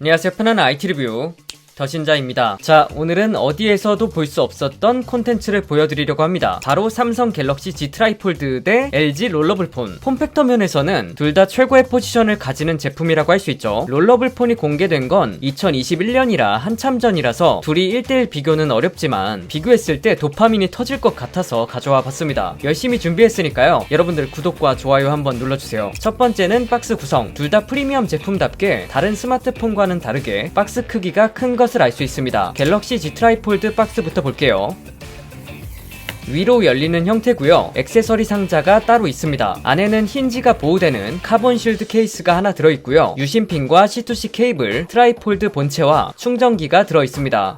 안녕하세요. 편안한 IT 리뷰 더신자입니다. 자, 오늘은 어디에서도 볼 수 없었던 콘텐츠를 보여드리려고 합니다. 바로 삼성 갤럭시 Z 트라이폴드 대 LG 롤러블 폰. 폼팩터 면에서는 둘 다 최고의 포지션을 가지는 제품이라고 할 수 있죠. 롤러블 폰이 공개된 건 2021년이라 한참 전이라서 둘이 1대1 비교는 어렵지만 비교했을 때 도파민이 터질 것 같아서 가져와 봤습니다. 열심히 준비했으니까요. 여러분들 구독과 좋아요 한번 눌러주세요. 첫 번째는 박스 구성. 둘 다 프리미엄 제품답게 다른 스마트폰과는 다르게 박스 크기가 큰 것을 알 수 있습니다. 갤럭시 Z 트라이폴드 박스부터 볼게요. 위로 열리는 형태고요. 액세서리 상자가 따로 있습니다. 안에는 힌지가 보호되는 카본 실드 케이스가 하나 들어있고요. 유심핀과 C2C 케이블, 트라이폴드 본체와 충전기가 들어있습니다.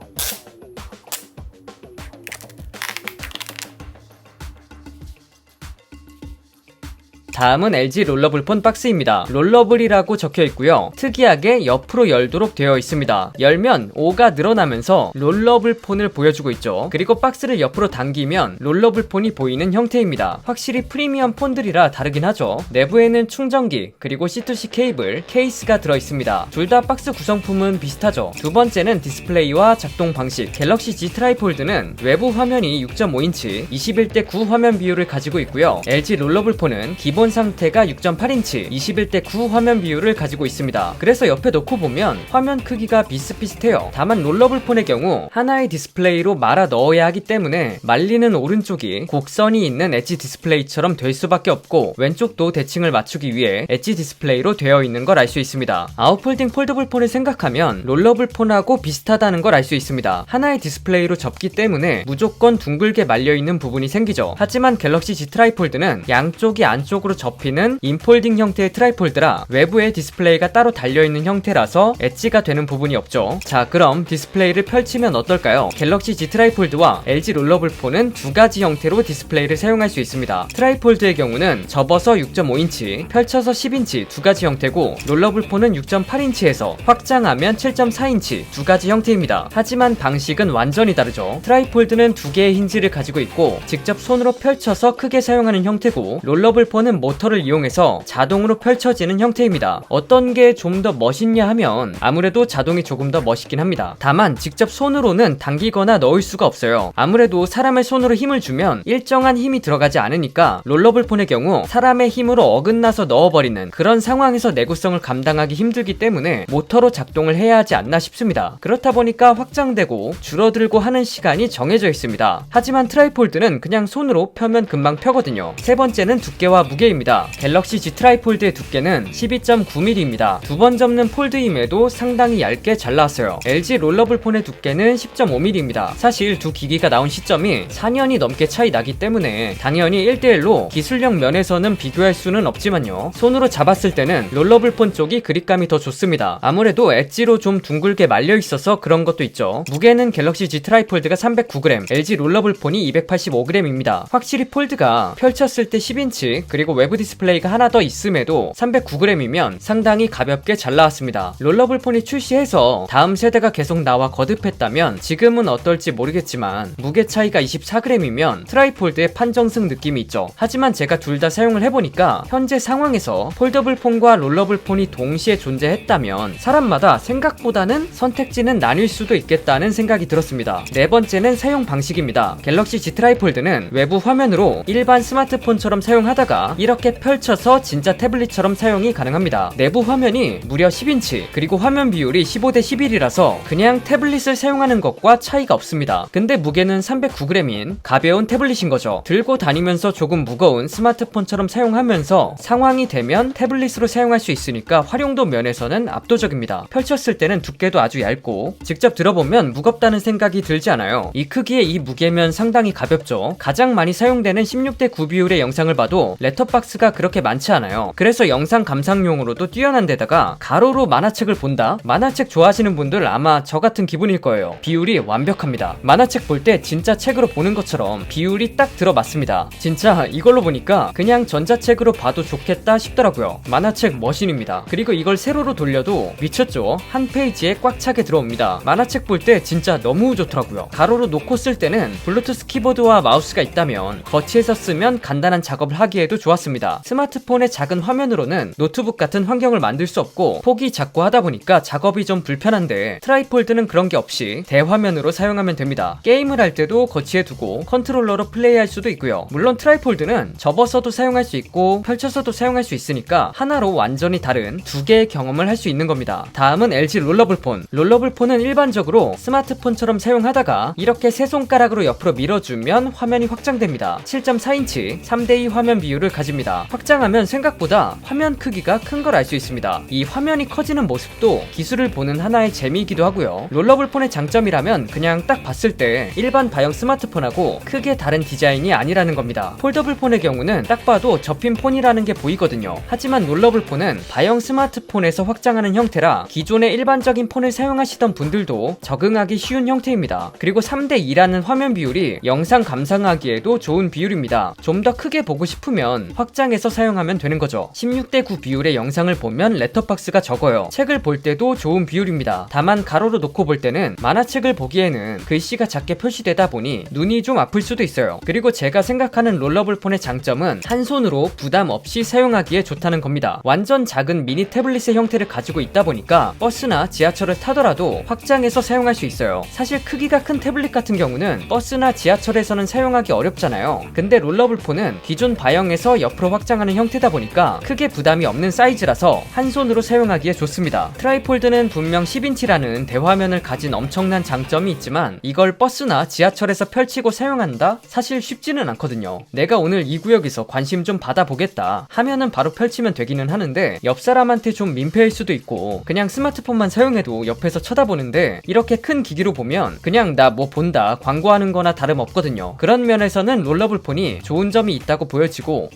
다음은 LG 롤러블 폰 박스입니다. 롤러블이라고 적혀있고요. 특이하게 옆으로 열도록 되어 있습니다. 열면 O가 늘어나면서 롤러블 폰을 보여주고 있죠. 그리고 박스를 옆으로 당기면 롤러블 폰이 보이는 형태입니다. 확실히 프리미엄 폰들이라 다르긴 하죠. 내부에는 충전기, 그리고 C2C 케이블, 케이스가 들어있습니다. 둘 다 박스 구성품은 비슷하죠. 두 번째는 디스플레이와 작동 방식. 갤럭시 Z 트라이폴드는 외부 화면이 6.5인치 21:9 화면 비율을 가지고 있고요. LG 롤러블 폰은 기본 상태가 6.8인치 21:9 화면 비율을 가지고 있습니다. 그래서 옆에 놓고 보면 화면 크기가 비슷비슷해요. 다만 롤러블 폰의 경우 하나의 디스플레이로 말아 넣어야 하기 때문에 말리는 오른쪽이 곡선이 있는 엣지 디스플레이처럼 될 수밖에 없고 왼쪽도 대칭을 맞추기 위해 엣지 디스플레이로 되어 있는 걸 알 수 있습니다. 아웃폴딩 폴더블 폰을 생각하면 롤러블 폰하고 비슷하다는 걸 알 수 있습니다. 하나의 디스플레이로 접기 때문에 무조건 둥글게 말려있는 부분이 생기죠. 하지만 갤럭시 Z 트라이폴드는 양쪽이 안쪽으로 접히는 인폴딩 형태의 트라이폴드라 외부에 디스플레이가 따로 달려있는 형태라서 엣지가 되는 부분이 없죠. 자, 그럼 디스플레이를 펼치면 어떨까요? 갤럭시 Z 트라이폴드와 LG 롤러블 폰은 두 가지 형태로 디스플레이를 사용할 수 있습니다. 트라이폴드의 경우는 접어서 6.5인치, 펼쳐서 10인치 두 가지 형태고 롤러블 폰은 6.8인치에서 확장하면 7.4인치 두 가지 형태입니다. 하지만 방식은 완전히 다르죠. 트라이폴드는 두 개의 힌지를 가지고 있고 직접 손으로 펼쳐서 크게 사용하는 형태고 롤러블 폰은 모터를 이용해서 자동으로 펼쳐지는 형태입니다. 어떤 게 좀 더 멋있냐 하면 아무래도 자동이 조금 더 멋있긴 합니다. 다만 직접 손으로는 당기거나 넣을 수가 없어요. 아무래도 사람의 손으로 힘을 주면 일정한 힘이 들어가지 않으니까 롤러블 폰의 경우 사람의 힘으로 어긋나서 넣어버리는 그런 상황에서 내구성을 감당하기 힘들기 때문에 모터로 작동을 해야 하지 않나 싶습니다. 그렇다 보니까 확장되고 줄어들고 하는 시간이 정해져 있습니다. 하지만 트라이폴드는 그냥 손으로 펴면 금방 펴거든요. 세 번째는 두께와 무게입니다. 갤럭시 Z 트라이폴드의 두께는 12.9mm입니다. 두 번 접는 폴드임에도 상당히 얇게 잘 나왔어요. LG 롤러블 폰의 두께는 10.5mm입니다. 사실 두 기기가 나온 시점이 4년이 넘게 차이 나기 때문에 당연히 1대1로 기술력 면에서는 비교할 수는 없지만요. 손으로 잡았을 때는 롤러블 폰 쪽이 그립감이 더 좋습니다. 아무래도 엣지로 좀 둥글게 말려 있어서 그런 것도 있죠. 무게는 갤럭시 Z 트라이폴드가 309g, LG 롤러블 폰이 285g입니다. 확실히 폴드가 펼쳤을 때 10인치 그리고 외부 디스플레이가 하나 더 있음에도 309g이면 상당히 가볍게 잘 나왔습니다. 롤러블 폰이 출시해서 다음 세대가 계속 나와 거듭했다면 지금은 어떨지 모르겠지만 무게 차이가 24g이면 트라이폴드의 판정승 느낌이 있죠. 하지만 제가 둘 다 사용을 해보니까 현재 상황에서 폴더블 폰과 롤러블 폰이 동시에 존재했다면 사람마다 생각보다는 선택지는 나뉠 수도 있겠다는 생각이 들었습니다. 네 번째는 사용 방식입니다. 갤럭시 Z 트라이폴드는 외부 화면으로 일반 스마트폰처럼 사용하다가 이렇게 펼쳐서 진짜 태블릿처럼 사용이 가능합니다. 내부 화면이 무려 10인치 그리고 화면 비율이 15:11이라서 그냥 태블릿을 사용하는 것과 차이가 없습니다. 근데 무게는 309g인 가벼운 태블릿인 거죠. 들고 다니면서 조금 무거운 스마트폰처럼 사용하면서 상황이 되면 태블릿으로 사용할 수 있으니까 활용도 면에서는 압도적입니다. 펼쳤을 때는 두께도 아주 얇고 직접 들어보면 무겁다는 생각이 들지 않아요. 이 크기의 이 무게면 상당히 가볍죠. 가장 많이 사용되는 16:9 비율의 영상을 봐도 렛터박스가 그렇게 많지 않아요. 그래서 영상 감상용으로도 뛰어난 데다가 가로로 만화책을 본다? 만화책 좋아하시는 분들 아마 저 같은 기분일 거예요. 비율이 완벽합니다. 만화책 볼 때 진짜 책으로 보는 것처럼 비율이 딱 들어맞습니다. 진짜 이걸로 보니까 그냥 전자책으로 봐도 좋겠다 싶더라고요. 만화책 머신입니다. 그리고 이걸 세로로 돌려도 미쳤죠? 한 페이지에 꽉 차게 들어옵니다. 만화책 볼 때 진짜 너무 좋더라고요. 가로로 놓고 쓸 때는 블루투스 키보드와 마우스가 있다면 거치해서 쓰면 간단한 작업을 하기에도 좋았습니다. 좋았습니다. 스마트폰의 작은 화면으로는 노트북 같은 환경을 만들 수 없고 폭이 작고 하다 보니까 작업이 좀 불편한데 트라이폴드는 그런 게 없이 대화면으로 사용하면 됩니다. 게임을 할 때도 거치해 두고 컨트롤러로 플레이할 수도 있고요. 물론 트라이폴드는 접어서도 사용할 수 있고 펼쳐서도 사용할 수 있으니까 하나로 완전히 다른 두 개의 경험을 할 수 있는 겁니다. 다음은 LG 롤러블폰. 롤러블폰은 일반적으로 스마트폰처럼 사용하다가 이렇게 세 손가락으로 옆으로 밀어주면 화면이 확장됩니다. 7.4인치 3:2 화면 비율을 가집니다. 확장하면 생각보다 화면 크기가 큰 걸 알 수 있습니다. 이 화면이 커지는 모습도 기술을 보는 하나의 재미이기도 하고요. 롤러블폰의 장점이라면 그냥 딱 봤을 때 일반 바형 스마트폰하고 크게 다른 디자인이 아니라는 겁니다. 폴더블폰의 경우는 딱 봐도 접힌 폰이라는 게 보이거든요. 하지만 롤러블폰은 바형 스마트폰에서 확장하는 형태라 기존의 일반적인 폰을 사용하시던 분들도 적응하기 쉬운 형태입니다. 그리고 3:2라는 화면 비율이 영상 감상하기에도 좋은 비율입니다. 좀 더 크게 보고 싶으면 확장해서 사용하면 되는 거죠. 16:9 비율의 영상을 보면 렛터박스가 적어요. 책을 볼 때도 좋은 비율입니다. 다만 가로로 놓고 볼 때는 만화책을 보기에는 글씨가 작게 표시되다 보니 눈이 좀 아플 수도 있어요. 그리고 제가 생각하는 롤러블폰의 장점은 한 손으로 부담 없이 사용하기에 좋다는 겁니다. 완전 작은 미니 태블릿의 형태를 가지고 있다 보니까 버스나 지하철을 타더라도 확장해서 사용할 수 있어요. 사실 크기가 큰 태블릿 같은 경우는 버스나 지하철에서는 사용하기 어렵잖아요. 근데 롤러블폰은 기존 바형에서 옆으로 확장하는 형태다 보니까 크게 부담이 없는 사이즈라서 한 손으로 사용하기에 좋습니다. 트라이폴드는 분명 10인치라는 대화면을 가진 엄청난 장점이 있지만 이걸 버스나 지하철에서 펼치고 사용한다? 사실 쉽지는 않거든요. 내가 오늘 이 구역에서 관심 좀 받아보겠다 하면은 바로 펼치면 되기는 하는데 옆 사람한테 좀 민폐일 수도 있고 그냥 스마트폰만 사용해도 옆에서 쳐다보는데 이렇게 큰 기기로 보면 그냥 나 뭐 본다 광고하는 거나 다름없거든요. 그런 면에서는 롤러블폰이 좋은 점이 있다고 보여지고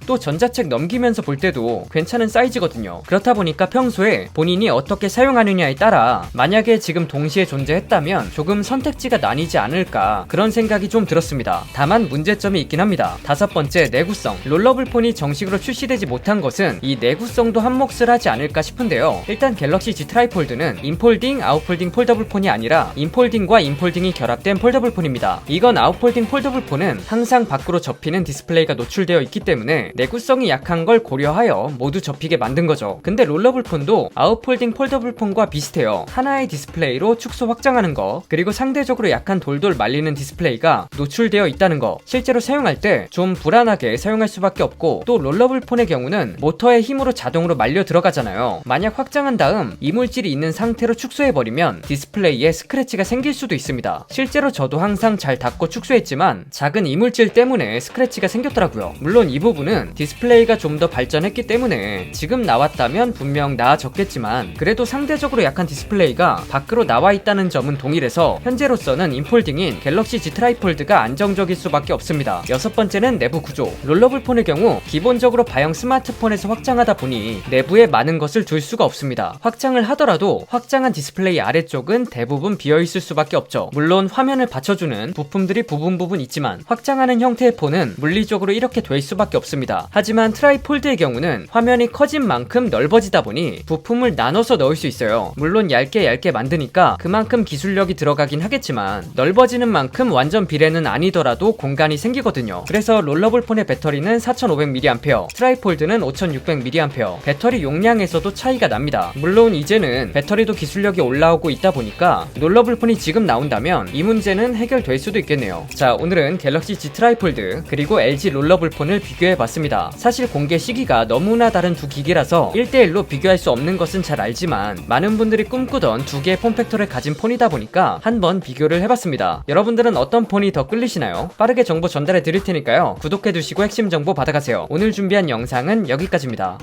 또 전자책 넘기면서 볼 때도 괜찮은 사이즈거든요. 그렇다 보니까 평소에 본인이 어떻게 사용하느냐에 따라 만약에 지금 동시에 존재했다면 조금 선택지가 나뉘지 않을까 그런 생각이 좀 들었습니다. 다만 문제점이 있긴 합니다. 5번째, 내구성. 롤러블폰이 정식으로 출시되지 못한 것은 이 내구성도 한몫을 하지 않을까 싶은데요. 일단 갤럭시 Z 트라이폴드는 인폴딩, 아웃폴딩 폴더블폰이 아니라 인폴딩과 인폴딩이 결합된 폴더블폰입니다. 이건 아웃폴딩 폴더블폰은 항상 밖으로 접히는 디스플레이가 노출되어 있기 때문에 내구성이 약한 걸 고려하여 모두 접히게 만든 거죠. 근데 롤러블폰도 아웃폴딩 폴더블폰과 비슷해요. 하나의 디스플레이로 축소 확장하는 거, 그리고 상대적으로 약한 돌돌 말리는 디스플레이가 노출되어 있다는 거. 실제로 사용할 때 좀 불안하게 사용할 수밖에 없고, 또 롤러블폰의 경우는 모터의 힘으로 자동으로 말려 들어가잖아요. 만약 확장한 다음 이물질이 있는 상태로 축소해버리면 디스플레이에 스크래치가 생길 수도 있습니다. 실제로 저도 항상 잘 닫고 축소했지만 작은 이물질 때문에 스크래치가 생겼더라고요. 물론 이 부분은 디스플레이가 좀 더 발전했기 때문에 지금 나왔다면 분명 나아졌겠지만 그래도 상대적으로 약한 디스플레이가 밖으로 나와 있다는 점은 동일해서 현재로서는 인폴딩인 갤럭시 Z 트라이폴드가 안정적일 수밖에 없습니다. 6번째는 내부 구조. 롤러블폰의 경우 기본적으로 바형 스마트폰에서 확장하다 보니 내부에 많은 것을 둘 수가 없습니다. 확장을 하더라도 확장한 디스플레이 아래쪽은 대부분 비어있을 수밖에 없죠. 물론 화면을 받쳐주는 부품들이 부분 있지만 확장하는 형태의 폰은 물리적으로 이렇게 될 수밖에 없습니다. 하지만 트라이폴드의 경우는 화면이 커진 만큼 넓어지다 보니 부품을 나눠서 넣을 수 있어요. 물론 얇게 만드니까 그만큼 기술력이 들어가긴 하겠지만 넓어지는 만큼 완전 비례는 아니더라도 공간이 생기거든요. 그래서 롤러블폰의 배터리는 4500mAh, 트라이폴드는 5600mAh, 배터리 용량에서도 차이가 납니다. 물론 이제는 배터리도 기술력이 올라오고 있다 보니까 롤러블폰이 지금 나온다면 이 문제는 해결될 수도 있겠네요. 자, 오늘은 갤럭시 Z 트라이폴드 그리고 LG 롤러블폰을 비교해봤습니다. 사실 공개 시기가 너무나 다른 두 기기라서 1대1로 비교할 수 없는 것은 잘 알지만 많은 분들이 꿈꾸던 두 개의 폼팩터를 가진 폰이다 보니까 한번 비교를 해봤습니다. 여러분들은 어떤 폰이 더 끌리시나요? 빠르게 정보 전달해 드릴 테니까요. 구독해두시고 핵심 정보 받아가세요. 오늘 준비한 영상은 여기까지입니다.